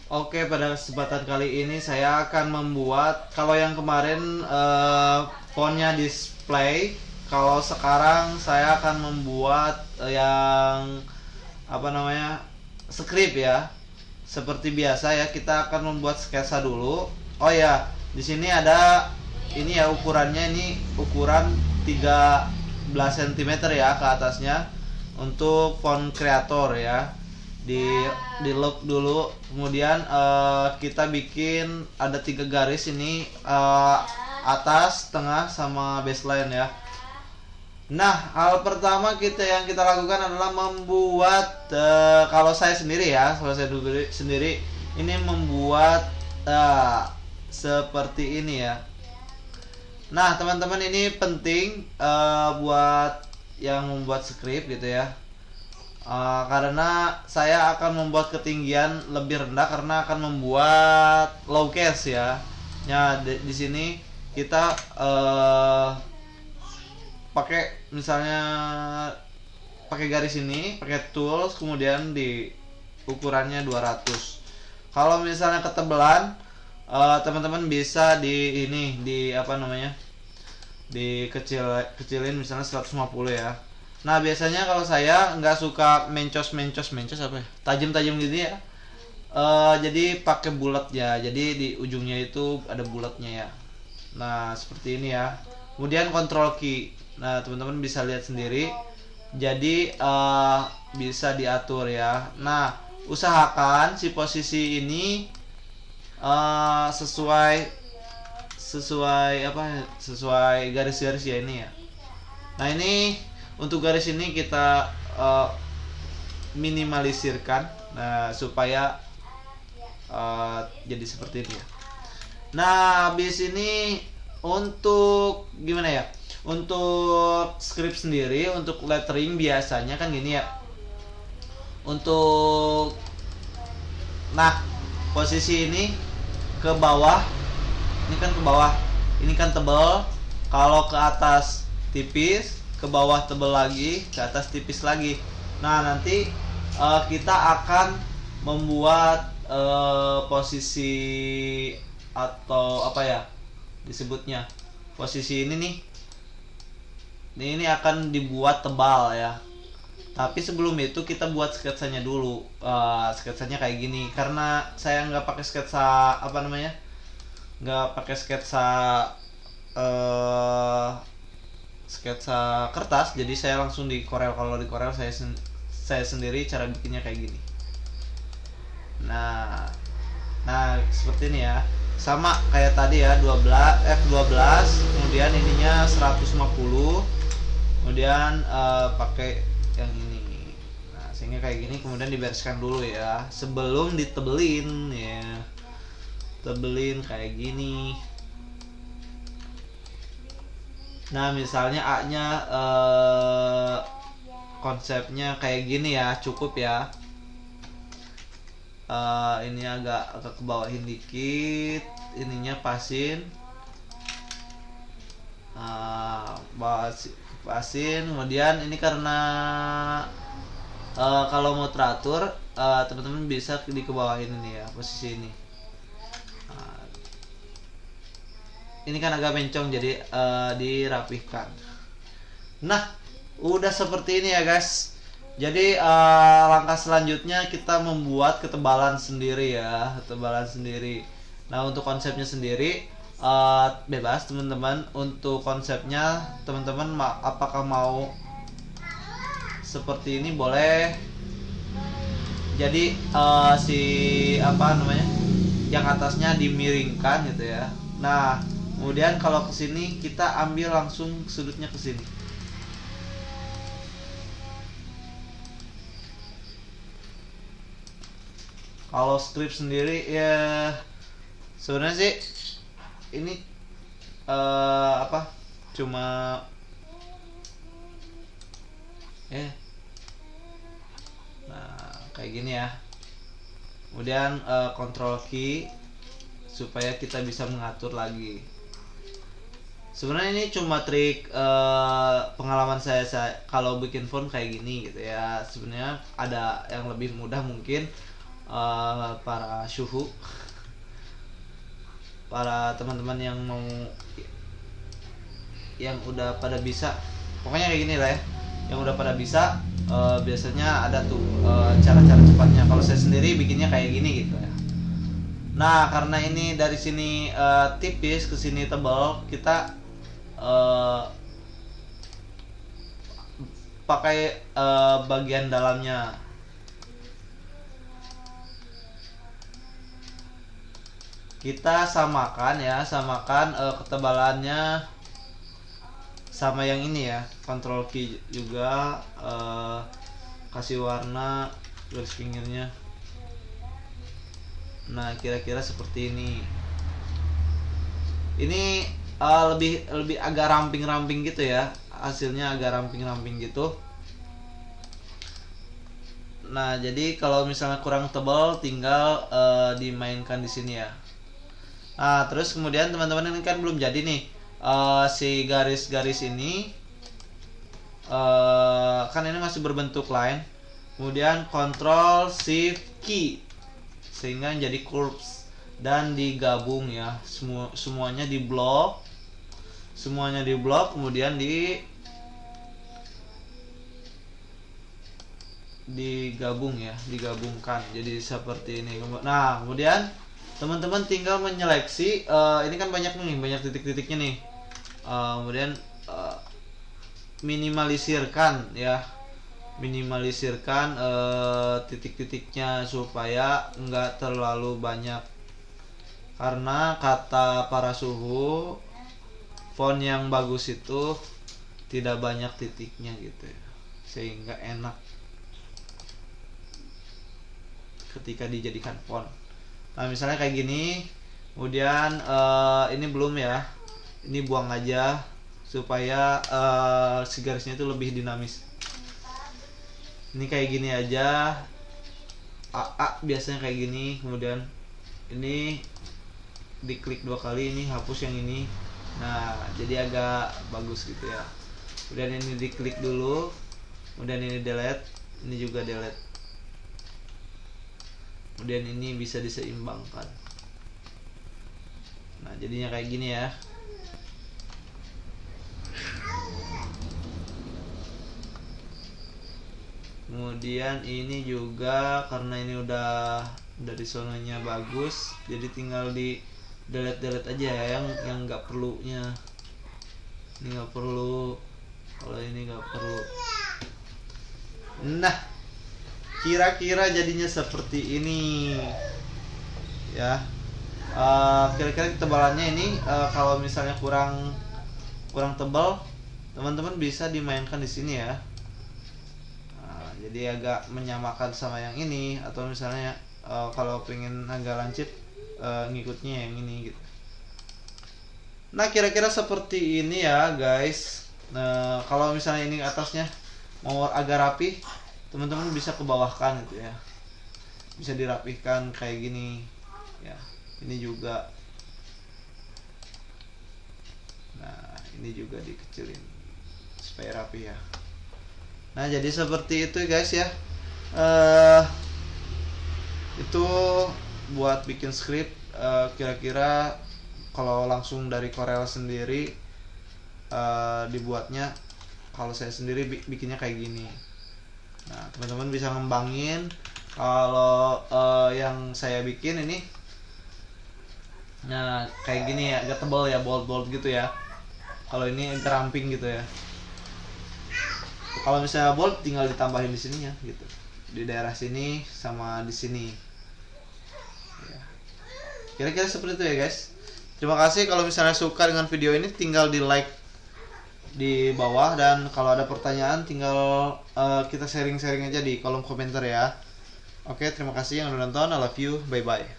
Oke, pada kesempatan kali ini saya akan membuat, kalau yang kemarin fontnya display, kalau sekarang saya akan membuat yang apa namanya, script ya. Seperti biasa ya, kita akan membuat sketsa dulu. Oh ya, di sini ada ini ya, ukurannya ini ukuran 13 cm ya ke atasnya untuk font creator ya. Di lock dulu, kemudian kita bikin ada 3 garis ini, atas, tengah, sama baseline ya. Nah, hal pertama yang kita lakukan adalah membuat, kalau saya sendiri ya, sendiri ini membuat seperti ini ya. Nah, teman-teman, ini penting buat yang membuat script gitu ya. Karena saya akan membuat ketinggian lebih rendah karena akan membuat low case ya. Ya, di sini kita pakai misalnya pakai garis ini, pakai tools, kemudian di ukurannya 200. Kalau misalnya ketebalan, teman-teman bisa di apa namanya? Kecilin misalnya 150 ya. Nah, biasanya kalau saya nggak suka mencos apa ya, tajam-tajam gitu ya. Jadi pakai bulat ya. Jadi di ujungnya itu ada bulatnya ya. Nah, seperti ini ya. Kemudian control key. Nah, teman-teman bisa lihat sendiri. Jadi bisa diatur ya. Nah, usahakan si posisi ini sesuai apa? Sesuai garis-garis ya ini ya. Nah, ini untuk garis ini kita minimalisirkan, supaya jadi seperti ini ya. Nah, habis ini untuk gimana ya? Untuk script sendiri, untuk lettering biasanya kan gini ya. Untuk posisi ini ke bawah, ini kan ke bawah, ini kan tebal. Kalau ke atas tipis, ke bawah tebal lagi, ke atas tipis lagi. Nah, nanti kita akan membuat posisi atau apa ya disebutnya, posisi ini nih. Ini akan dibuat tebal ya. Tapi sebelum itu kita buat sketsanya dulu. Sketsanya kayak gini. Karena saya nggak pakai sketsa apa namanya, nggak pakai sketsa kertas, jadi saya langsung di Corel. Kalau di Corel saya sendiri cara bikinnya kayak gini. Nah, seperti ini ya. Sama kayak tadi ya, F12, kemudian ininya 150. Kemudian pakai yang ini. Nah, sehingga kayak gini, kemudian dibereskan dulu ya sebelum ditebelin ya. Tebelin kayak gini. Nah, misalnya A-nya konsepnya kayak gini ya, cukup ya. Ini agak ke bawahin dikit, ininya pasin. Pasin, kemudian ini karena kalau mau teratur, teman-teman bisa dikebawahin ini ya, posisi ini. Ini kan agak mencong, jadi dirapihkan. Nah, udah seperti ini ya guys. Jadi langkah selanjutnya kita membuat ketebalan sendiri ya, ketebalan sendiri. Nah, untuk konsepnya sendiri bebas teman-teman. Untuk konsepnya teman-teman apakah mau seperti ini boleh. Jadi si apa namanya, yang atasnya dimiringkan gitu ya. Nah, kemudian kalau kesini kita ambil langsung sudutnya ke sini. Kalau script sendiri ya sebenarnya sih ini apa, cuma nah kayak gini ya. Kemudian control key supaya kita bisa mengatur lagi. Sebenarnya ini cuma trik pengalaman saya kalau bikin font kayak gini gitu ya. Sebenarnya ada yang lebih mudah mungkin. para syuhu, para teman-teman yang udah pada bisa, pokoknya kayak gini lah ya, yang udah pada bisa. Biasanya ada tuh cara-cara cepatnya. Kalau saya sendiri bikinnya kayak gini gitu ya. Nah, karena ini dari sini tipis ke sini tebal, kita pakai bagian dalamnya. Kita samakan ketebalannya sama yang ini ya. Control key juga, kasih warna garis pinggirnya. Nah, kira-kira seperti ini. Ini lebih agak ramping-ramping gitu ya. Hasilnya agak ramping-ramping gitu. Nah, jadi kalau misalnya kurang tebal tinggal dimainkan di sini ya. Nah, terus kemudian teman-teman ini kan belum jadi nih. Si garis-garis ini kan ini masih berbentuk line. Kemudian Ctrl Shift key sehingga jadi curves dan digabung ya. Semuanya diblok. Kemudian digabungkan jadi seperti ini. Nah, kemudian teman-teman tinggal menyeleksi, ini kan banyak titik-titiknya nih. Kemudian minimalisirkan titik-titiknya supaya enggak terlalu banyak, karena kata para suhu font yang bagus itu tidak banyak titiknya gitu ya, sehingga enak ketika dijadikan font. Nah, misalnya kayak gini, kemudian ini belum ya, ini buang aja supaya si garisnya itu lebih dinamis. Ini kayak gini aja, AA biasanya kayak gini. Kemudian ini diklik 2 kali, ini hapus yang ini. Nah, jadi agak bagus gitu ya. Kemudian ini diklik dulu, kemudian ini delete, ini juga delete. Kemudian ini bisa diseimbangkan. Nah, jadinya kayak gini ya. Kemudian ini juga karena ini udah dari sononya bagus, jadi tinggal di delete aja ya yang nggak perlunya. Ini nggak perlu, kalau ini nggak perlu. Nah, kira-kira jadinya seperti ini ya. Kira-kira ketebalannya ini kalau misalnya kurang tebal, teman-teman bisa dimainkan di sini ya. Nah, jadi agak menyamakan sama yang ini, atau misalnya kalau pengen agak lancip ngikutnya yang ini gitu. Nah, kira-kira seperti ini ya guys. Nah, kalau misalnya ini atasnya mau agak rapi, teman-teman bisa kebawahkan gitu ya, bisa dirapihkan kayak gini ya. Ini juga, nah ini juga dikecilin supaya rapi ya. Nah, jadi seperti itu guys ya. Itu buat bikin script. Kira-kira kalau langsung dari Corel sendiri dibuatnya, kalau saya sendiri bikinnya kayak gini. Nah, teman-teman bisa ngembangin. Kalau yang saya bikin ini, nah kayak gini ya, agak tebal ya, bold gitu ya. Kalau ini agak ramping gitu ya. Kalau misalnya bold tinggal ditambahin di sininya gitu, di daerah sini sama di sini ya. Kira-kira seperti itu ya guys. Terima kasih. Kalau misalnya suka dengan video ini, tinggal di like di bawah, dan kalau ada pertanyaan tinggal kita sharing-sharing aja di kolom komentar ya. Oke, terima kasih yang udah nonton. I love you. Bye bye.